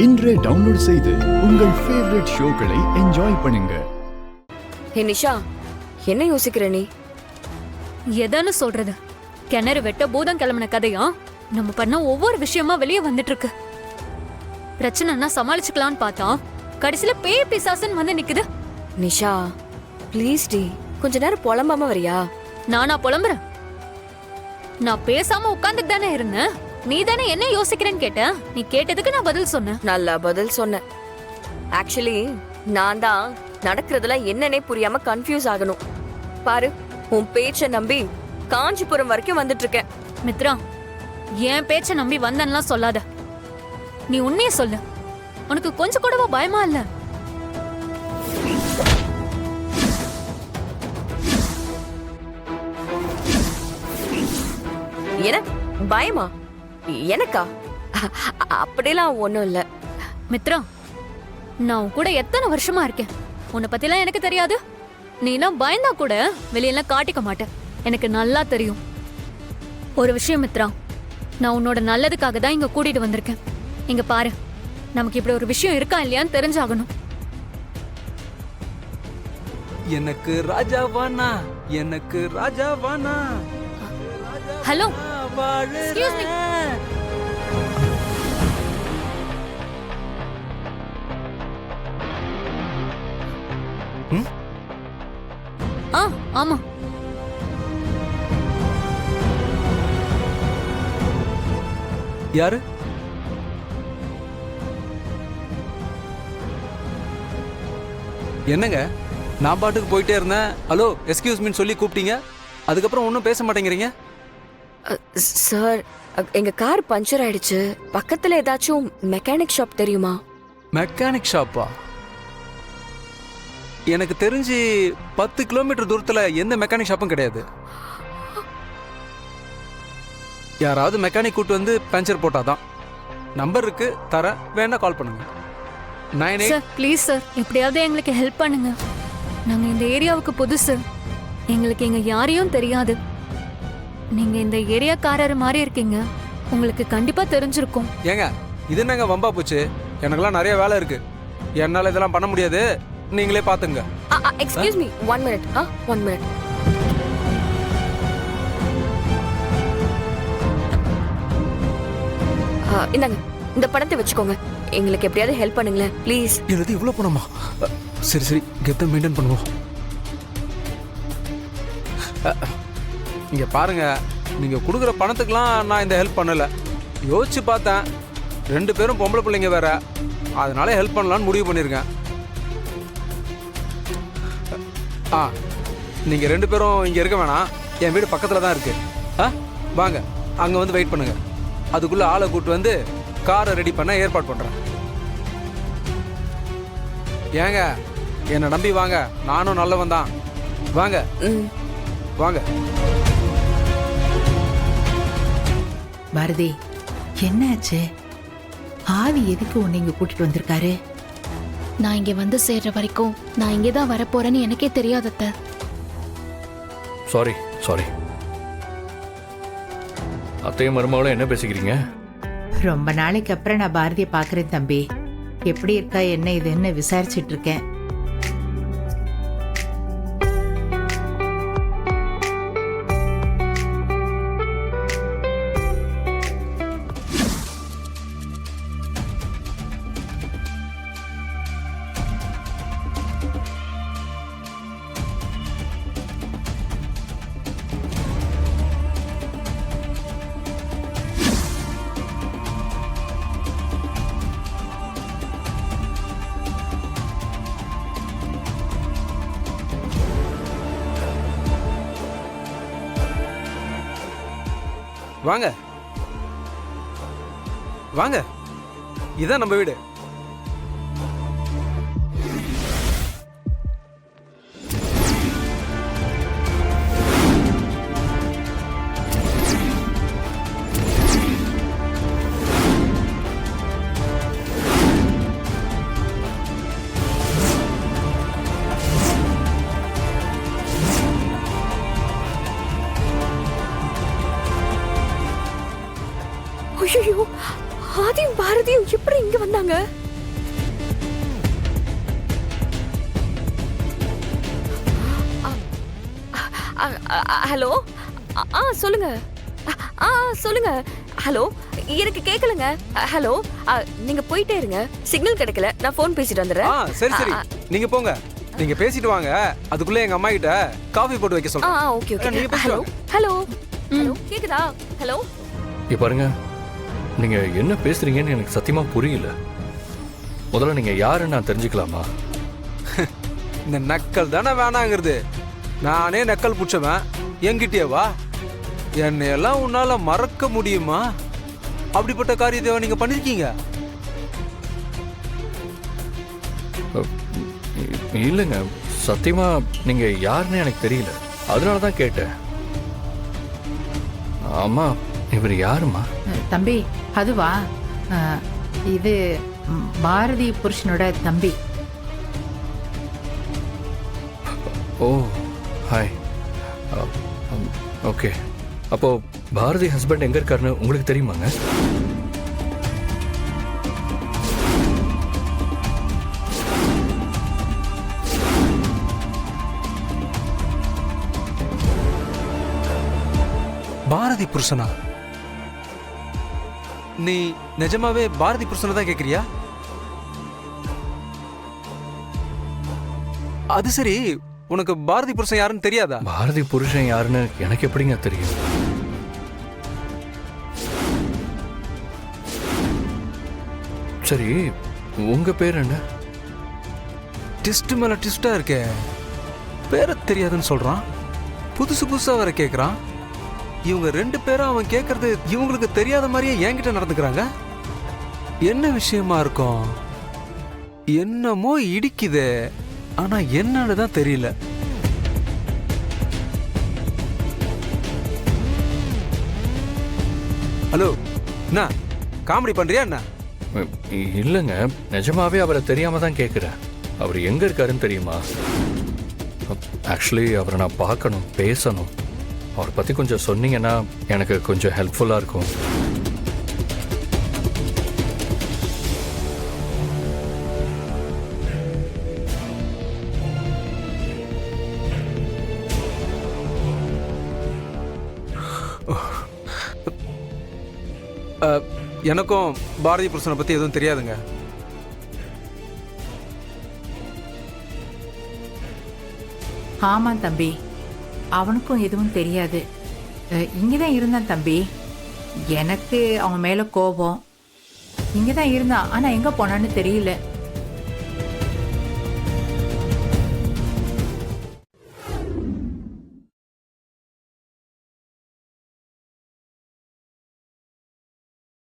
இன்றே டவுன்லோட் செய்து உங்கள் ஃபேவரட் ஷோக்களை என்ஜாய் பண்ணுங்க. ஹே நிஷா, என்ன யோசிக்கிற நீ? எதானு சொல்றது? கிணறு வெட்ட பூதம் கிளம்பின கதையா நம்ம பண்ண ஒவ்வொரு விஷயமா வெளியே வந்துட்டு இருக்கு. பிரச்சனைனா சமாளிச்சுக்கலான்னு பார்த்தா கடைசியில பேய் பிசாசுன்னு வந்து நிக்குது. நிஷா ப்ளீஸ் டி, கொஞ்ச நேரம் புலம்பாம வரியா? நானா புலம்புறேன்? நான் பேசாம உட்கார்ந்துட்டு தானே இருந்தேன். நீ தானே என்ன யோசிக்கிறேன்னு கேட்ட. நீ கேட்டதுக்கு நான் பதில் சொன்னேன். நல்லா பதில் சொன்ன. ஆக்சுவலி நான் தான் நடக்கிறதுல என்னன்னே புரியாம கன்ஃபியூஸ் ஆகணும். பாரு, உன் பேச்ச நம்பி காஞ்சிபுரம் வரைக்கும் வந்துட்டு இருக்கேன். மித்ரா, என் பேச்ச நம்பி வந்தன்னுலாம் சொல்லாத. நீ உண்மையை சொல்லு. உனக்கு கொஞ்சம் கூடவா பயமா இல்ல? என்ன பயமா? எனக்கா? அப்படிலாம் ஒண்ணும் இல்ல. மித்ரா, நான் உன் கூட எத்தனை வருஷமா இருக்கேன். உன்னை பத்திலாம் எனக்கு தெரியாது. நீலாம் பயந்தா கூட வெளியெல்லாம் காட்டிக்க மாட்டேன். எனக்கு நல்லா தெரியும். ஒரு விஷயம் மித்ரா, நான் உன்னோட நல்லதுக்காக தான் இங்க கூட்டிட்டு வந்திருக்கேன். இங்க பாரு, நமக்கு இப்படி ஒரு விஷயம் இருக்கா இல்லையான்னு தெரிஞ்சாகணும். எனக்கு ராஜாவானா, எனக்கு ராஜாவானா. Hello, excuse me. ஆமா. யாரு? என்னங்க, நான் பாட்டுக்கு போயிட்டே இருந்தேன். ஹலோ எக்ஸ்கியூஸ் மீன்னு சொல்லி கூப்பிட்டீங்க. அதுக்கப்புறம் ஒன்றும் பேச மாட்டேங்கிறீங்க. சார், எங்க கார் பஞ்சர் ஆயிடுச்சு. பக்கத்துல ஏதாச்சும் மெக்கானிக் ஷாப் தெரியுமா? மெக்கானிக் ஷாப்பா? எனக்கு தெரிஞ்சு 10 கிலோமீட்டர் தூரத்துல எந்த மெக்கானிக் ஷாப்பும் கிடையாது. யாராவது மெக்கானிக் கூட்டு வந்து பஞ்சர் போட்டாதான். நம்பர் இருக்கு, தர வேணா கால் பண்ணுங்க. 98. சார் ப்ளீஸ் சார், எப்படியாவது எங்களுக்கு ஹெல்ப் பண்ணுங்க. நாங்க இந்த ஏரியாவுக்கு புதுசு. எங்களுக்கு இங்க யாரையும் தெரியாது. நீங்க இந்த ஏரியாக்காரர் மாதிரி இருக்கீங்க. உங்களுக்கு கண்டிப்பா தெரிஞ்சிருக்கும். ஏங்க, இது என்னங்க வம்பா போச்சு? எனக்கெல்லாம் நிறைய வேலை இருக்கு. என்னால இதெல்லாம் பண்ண முடியாது. நீங்களே பாத்துங்க. Excuse me, 1 minute. 1 மினிட். இந்தாங்க, இந்த பணத்தை வச்சுக்கோங்க. எங்களுக்கு எப்படியாவது ஹெல்ப் பண்ணுங்களேன் ப்ளீஸ். இது இவ்வளவு பணமா? சரி சரி, கெத்த மெயின்டைன் பண்ணுவோம். இங்க பாருங்க, நீங்க கொடுக்குற பணத்துக்கெல்லாம் நான் இந்த ஹெல்ப் பண்ணல. யோசிச்சு பார்த்தேன், 2 பேரும் பொம்பளை பிள்ளைங்க வேற, அதனால ஹெல்ப் பண்ணலான்னு முடிவு பண்ணிருக்கேன். நீங்க 2 பேரும் இங்க இருக்க வேணாம். என் வீடு பக்கத்துல தான் இருக்கு. வாங்க, அங்க வந்து வெயிட் பண்ணுங்க. அதுக்குள்ள ஆளை கூட்டு வந்து காரை ரெடி பண்ண ஏற்பாடு பண்றேன். ஏங்க, என்னை நம்பி வாங்க, நானும் நல்லவன் தான். வாங்க வாங்க. பாரதி, என்னாச்சு? ஆவி எதுக்கு உன்னை இங்க கூட்டிட்டு வந்திருக்காரு? நான் இங்க வந்து சேர்ற வரைக்கும் நான் இங்கேதான் வரப்போறேன்னு எனக்கே தெரியாதத்த. சாரி. அத்தையும் மருமகளும் என்ன பேசிக்கிறீங்க? ரொம்ப நாளைக்கு அப்புறம் நான் பாரதியை பாக்குறேன் தம்பி. எப்படி இருக்கா, என்ன இதுன்னு விசாரிச்சிட்டு இருக்கேன். வாங்க வாங்க, இதான் நம்ம வீடு. ஐயோ, ஆதியும் பாரதியும் எப்படி இங்க வந்தாங்க? சொல்லுங்க. ஹலோ. சொல்லுங்க. சொல்லுங்க. ஹலோ, எனக்கு கேட்கலங்க. ஹலோ, நீங்க போயிட்டே இருங்க. சிக்னல் கிடைக்கல, நான் ஃபோன் பேசிட்டு வந்துடுறேன். சரி சரி, நீங்க போங்க. நீங்க பேசிட்டு வாங்க. அதுக்குள்ள எங்க அம்மா கிட்ட காஃபி போட்டு வைக்க சொல்றேன். Okay okay. நீங்க பேசிட்டு ஹலோ வாங்க. ஹலோ ஹலோ, கேக்குதா? ஹலோ. இங்க பாருங்க, நீங்க என்ன பேசுறீங்கன்னு எனக்கு சத்தியமா புரியல. முதல்ல நீங்க யாருன்னு நான் தெரிஞ்சுக்கலாமா? இந்த நக்கல் தானே வேணாங்கிறது. நானே நக்கல் புடிச்சவன், என்கிட்டயே வா. என்னையெல்லாம் உன்னால மறக்க முடியுமா? அப்படிப்பட்ட காரியத்தை நீங்க பண்ணிருக்கீங்க? இல்லைங்க, சத்தியமா நீங்க யாருன்னு எனக்கு தெரியல. அதனால தான் கேட்டேன். அம்மா, இவர் யாருமா? தம்பி அதுவா, இது பாரதி புருஷனோட தம்பி. ஓ, ஹாய். ஓகே, அப்போ பாரதி ஹஸ்பண்ட் எங்க இருக்காருன்னு உங்களுக்கு தெரியுமாங்க? பாரதி புருஷனா? நீ நிஜமாவே பாரதி புருஷனை தான் கேக்குறியா? அது சரி, உனக்கு பாரதி புருஷன் யாருன்னு தெரியாதா? பாரதி புருஷன் யாருன்னு எனக்கு எப்படிங்க தெரியும்? சரி, உங்க பேர் என்ன? டிஸ்ட் மேல டிஸ்டா இருக்கே. பேரை தெரியாதுன்னு சொல்றான். புதுசு புதுசா வர கேக்குறான். இவங்க ரெண்டு பேரும் அவன் கேக்குறது இவங்களுக்கு தெரியாத மாதிரியே என்கிட்ட நடந்துக்கிறாங்க. என்ன விஷயமா இருக்கும்? என்னமோ இடிக்குதே, ஆனா என்னன்னு தான் தெரியல. ஹலோ, என்ன காமெடி பண்றியா என்ன? இல்லைங்க, நிஜமாவே அவரை தெரியாம தான் கேட்குறேன். அவர் எங்க இருக்காருன்னு தெரியுமா? ஆக்சுவலி அவரை நான் பார்க்கணும், பேசணும். அவரை பற்றி கொஞ்சம் சொன்னீங்கன்னா எனக்கு கொஞ்சம் ஹெல்ப்ஃபுல்லாக இருக்கும். எனக்கும் பாரதி புருஷனை பற்றி எதுவும் தெரியாதுங்க. ஆமா தம்பி, அவனுக்கும் எதுவும் தெரியாது. இங்கதான் இருந்தான் தம்பி. எனக்கு அவன் மேல கோபம். இங்கதான் இருந்தான், ஆனா எங்க போனான்னு தெரியல.